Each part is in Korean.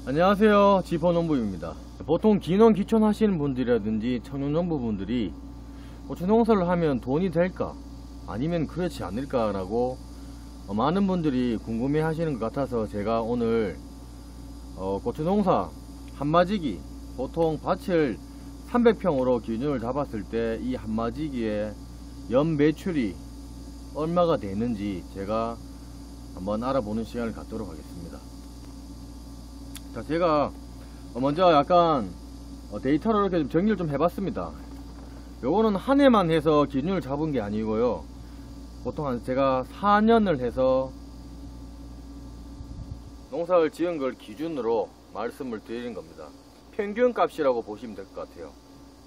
안녕하세요, 지포농부입니다. 보통 기농 기촌 하시는 분들이라든지 청년농부분들이 고추 농사를 하면 돈이 될까 아니면 그렇지 않을까 라고 많은 분들이 궁금해 하시는 것 같아서 제가 오늘 고추 농사 한마지기, 보통 밭을 300평으로 기준을 잡았을 때 이 한마지기에 연 매출이 얼마가 되는지 제가 한번 알아보는 시간을 갖도록 하겠습니다. 자, 제가 먼저 약간 데이터를 이렇게 좀 정리를 좀 해봤습니다. 요거는 한 해만 해서 기준을 잡은 게 아니고요, 보통 제가 4년을 해서 농사를 지은 걸 기준으로 말씀을 드리는 겁니다. 평균 값이라고 보시면 될 것 같아요.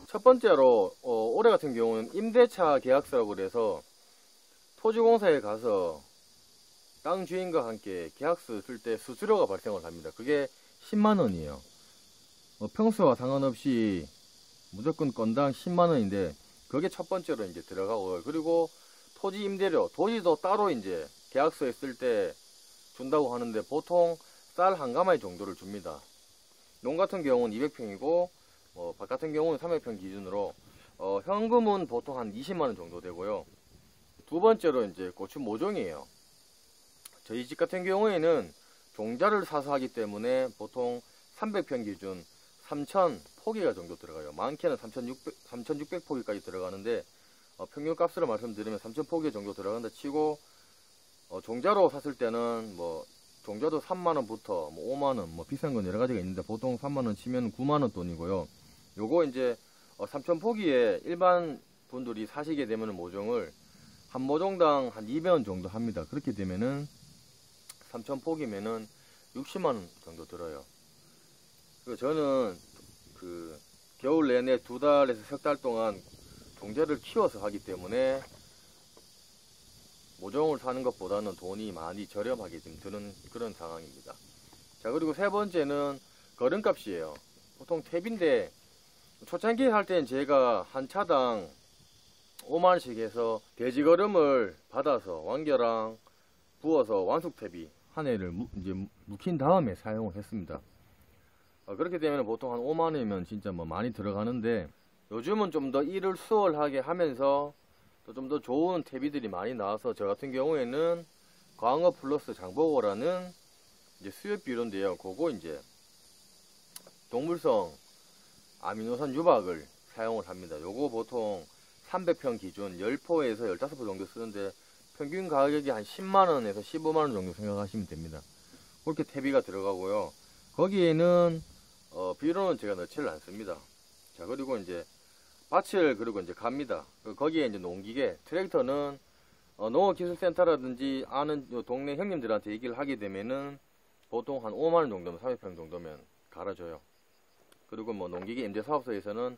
첫 번째로 올해 같은 경우는 임대차 계약서라고 그래서 토지공사에 가서 땅 주인과 함께 계약서 쓸 때 수수료가 발생을 합니다. 그게 10만원이에요. 평수와 상관없이 무조건 건당 10만원인데 그게 첫 번째로 이제 들어가고, 그리고 토지 임대료, 토지도 따로 이제 계약서에 쓸 때 준다고 하는데 보통 쌀 한 가마리 정도를 줍니다. 농 같은 경우는 200평이고 밭 같은 경우는 300평 기준으로 현금은 보통 한 20만원 정도 되고요. 두 번째로 이제 고추 모종이에요. 저희 집 같은 경우에는 종자를 사서 하기 때문에 보통 300평 기준 3,000포기가 정도 들어가요. 많게는 3,600포기까지 들어가는데 평균 값으로 말씀드리면 3,000포기 정도 들어간다 치고, 종자로 샀을 때는 뭐 종자도 3만원부터 뭐 5만원, 뭐 비싼 건 여러 가지가 있는데 보통 3만원 치면 9만원 돈이고요. 요거 이제 3,000포기에 일반 분들이 사시게 되면 모종을 한 모종당 한 200원 정도 합니다. 그렇게 되면은 3,000포기면은 60만원 정도 들어요. 그리고 저는 그 겨울 내내 2달에서 3달 동안 종자를 키워서 하기 때문에 모종을 사는 것보다는 돈이 많이 저렴하게 좀 드는 그런 상황입니다. 자, 그리고 세 번째는 거름값이에요. 보통 탭인데 초창기 할 때는 제가 한 차당 5만원씩 해서 돼지거름을 받아서 완결랑 부어서 완숙탭이 한 해를 이제 묵힌 다음에 사용을 했습니다. 그렇게 되면 보통 한 5만원이면 진짜 뭐 많이 들어가는데, 요즘은 좀 더 일을 수월하게 하면서 또 좀 더 좋은 퇴비들이 많이 나와서 저 같은 경우에는 광어 플러스 장보고라는 이제 수협 비료인데요. 그거 이제 동물성 아미노산 유박을 사용을 합니다. 요거 보통 300평 기준 10포에서 15포 정도 쓰는데 평균 가격이 한 10만원에서 15만원 정도 생각하시면 됩니다. 그렇게 퇴비가 들어가고요. 거기에는 비료는 제가 넣지를 않습니다. 자, 그리고 이제 밭을 그리고 이제 갑니다. 거기에 이제 농기계, 트랙터는 농업기술센터라든지 아는 동네 형님들한테 얘기를 하게 되면은 보통 한 5만원 정도면 300평 정도면 갈아줘요. 그리고 뭐 농기계 임대사업소에서는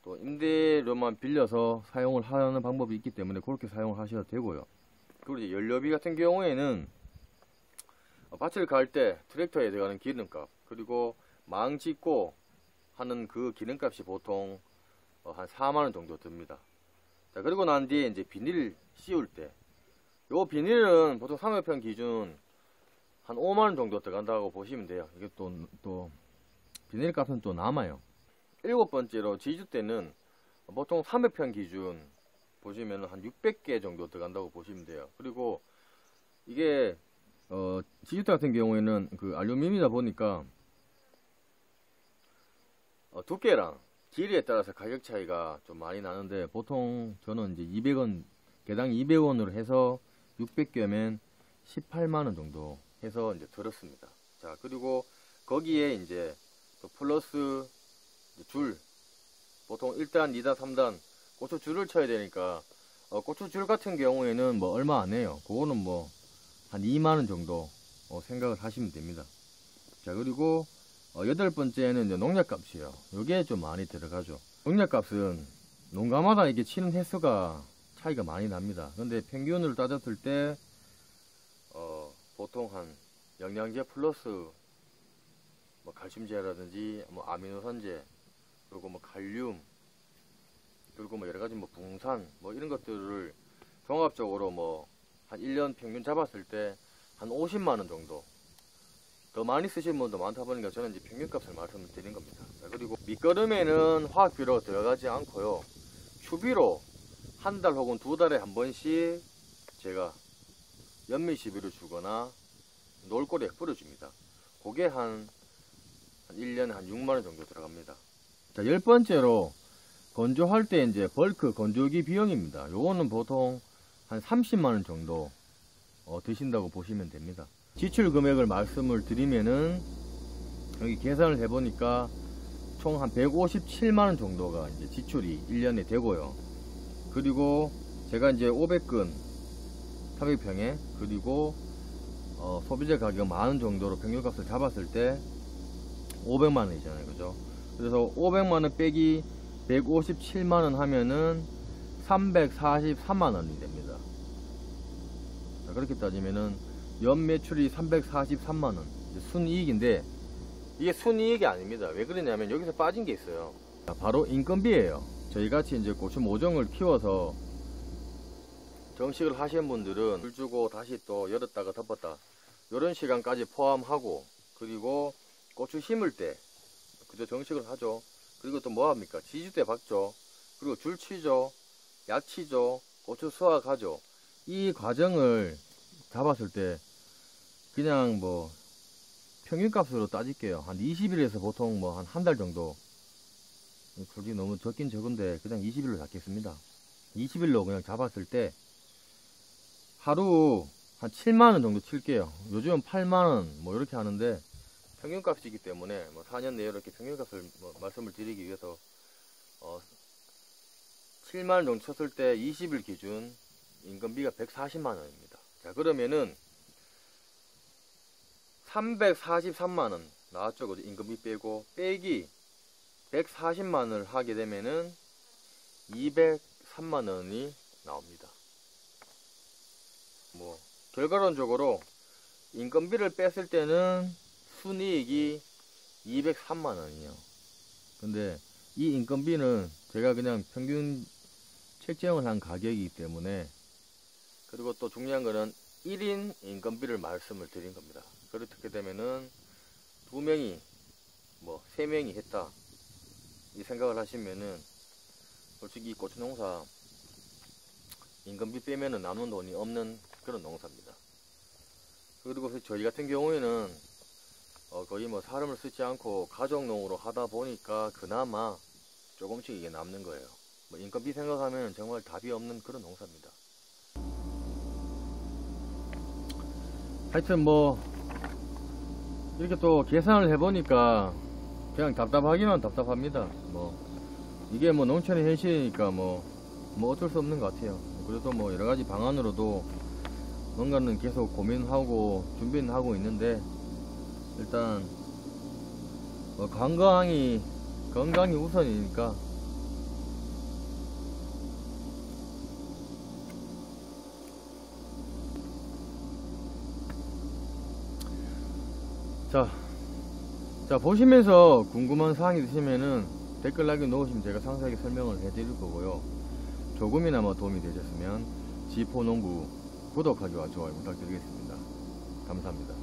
또 임대료만 빌려서 사용을 하는 방법이 있기 때문에 그렇게 사용을 하셔도 되고요. 그리고 이제 연료비 같은 경우에는 밭을 갈 때 트랙터에 들어가는 기름값, 그리고 망 짓고 하는 그 기름값이 보통 한 4만원 정도 듭니다. 자, 그리고 난 뒤에 이제 비닐 씌울 때, 요 비닐은 보통 300평 기준 한 5만원 정도 들어간다고 보시면 돼요. 이게 또 비닐 값은 또 남아요. 일곱 번째로 지주 때는 보통 300평 기준 보시면 한 600개 정도 들어간다고 보시면 돼요. 그리고 이게 지주 때 같은 경우에는 그 알루미늄이다 보니까 두께랑 길이에 따라서 가격 차이가 좀 많이 나는데 보통 저는 이제 200원, 개당 200원으로 해서 600개면 18만원 정도 해서 이제 들었습니다. 자, 그리고 거기에 이제 또 플러스 줄, 보통 1단, 2단, 3단 고추 줄을 쳐야 되니까 고추 줄 같은 경우에는 뭐 얼마 안 해요. 그거는 뭐 한 2만원 정도 생각을 하시면 됩니다. 자, 그리고 여덟 번째는 이제 농약값이에요. 요게 좀 많이 들어가죠. 농약값은 농가마다 이게 치는 횟수가 차이가 많이 납니다. 근데 평균을 따졌을 때 보통 한 영양제 플러스 뭐 칼슘제라든지 뭐 아미노산제, 그리고 뭐 칼륨, 그리고 뭐 여러가지 뭐 붕산 뭐 이런 것들을 종합적으로 뭐 한 1년 평균 잡았을 때 한 50만원 정도 더 많이 쓰시는 분도 많다 보니까 저는 이제 평균값을 말씀을 드린 겁니다. 자, 그리고 밑거름에는 화학비료 들어가지 않고요. 추비로 한 달 혹은 두 달에 한 번씩 제가 연미 시비를 주거나 놀고리에 뿌려줍니다. 그게 한 1년에 한 6만원 정도 들어갑니다. 자, 10번째로 건조할 때 이제 벌크 건조기 비용입니다. 요거는 보통 한 30만원 정도 드신다고 보시면 됩니다. 지출 금액을 말씀을 드리면은 여기 계산을 해보니까 총 한 157만원 정도가 이제 지출이 1년에 되고요. 그리고 제가 이제 500근 300평에 그리고 소비재 가격 만원 정도로 평균값을 잡았을 때 500만원이잖아요. 그죠? 그래서 500만원 빼기 157만원 하면은 343만원이 됩니다. 자, 그렇게 따지면은 연 매출이 343만원 순이익인데, 이게 순이익이 아닙니다. 왜 그러냐면 여기서 빠진 게 있어요. 자, 바로 인건비예요. 저희같이 이제 고추 모종을 키워서 정식을 하시는 분들은 물 주고 다시 또 열었다가 덮었다 이런 시간까지 포함하고, 그리고 고추 심을 때 그저 정식을 하죠. 그리고 또 뭐합니까? 지지대 박죠. 그리고 줄 치죠. 야치죠. 고추 수확하죠. 이 과정을 잡았을 때 그냥 뭐 평균값으로 따질게요. 한 20일에서 보통 뭐 한 달 정도, 솔직히 너무 적긴 적은데 그냥 20일로 잡겠습니다. 20일로 그냥 잡았을 때 하루 한 7만원 정도 칠게요. 요즘은 8만원 뭐 이렇게 하는데 평균값이기 때문에 뭐 4년 내에 이렇게 평균값을 뭐 말씀을 드리기 위해서 7만원 정도 쳤을 때 20일 기준 인건비가 140만원입니다. 자, 그러면은 343만원 나왔죠. 그죠? 인건비 빼고 빼기 140만원을 하게 되면은 203만원이 나옵니다. 뭐 결과론적으로 인건비를 뺐을 때는 순이익이 203만원이에요. 근데 이 인건비는 제가 그냥 평균 책정을 한 가격이기 때문에, 그리고 또 중요한 거는 1인 인건비를 말씀을 드린 겁니다. 그렇게 되면은 2명이 뭐 3명이 했다 이 생각을 하시면은 솔직히 이 고추 농사 인건비 빼면은 남는 돈이 없는 그런 농사입니다. 그리고 저희 같은 경우에는 거의 뭐 사람을 쓰지 않고 가족농으로 하다 보니까 그나마 조금씩 이게 남는 거예요. 뭐 인건비 생각하면 정말 답이 없는 그런 농사입니다. 하여튼 뭐 이렇게 또 계산을 해보니까 그냥 답답하기만 답답합니다. 뭐 이게 뭐 농촌의 현실이니까 뭐 어쩔 수 없는 것 같아요. 그래도 뭐 여러가지 방안으로도 뭔가는 계속 고민하고 준비는 하고 있는데, 일단 뭐 건강이 우선이니까 자 보시면서 궁금한 사항이 있으면은 댓글 남겨놓으시면 제가 상세하게 설명을 해드릴 거고요. 조금이나마 도움이 되셨으면 지포농부 구독하기와 좋아요 부탁드리겠습니다. 감사합니다.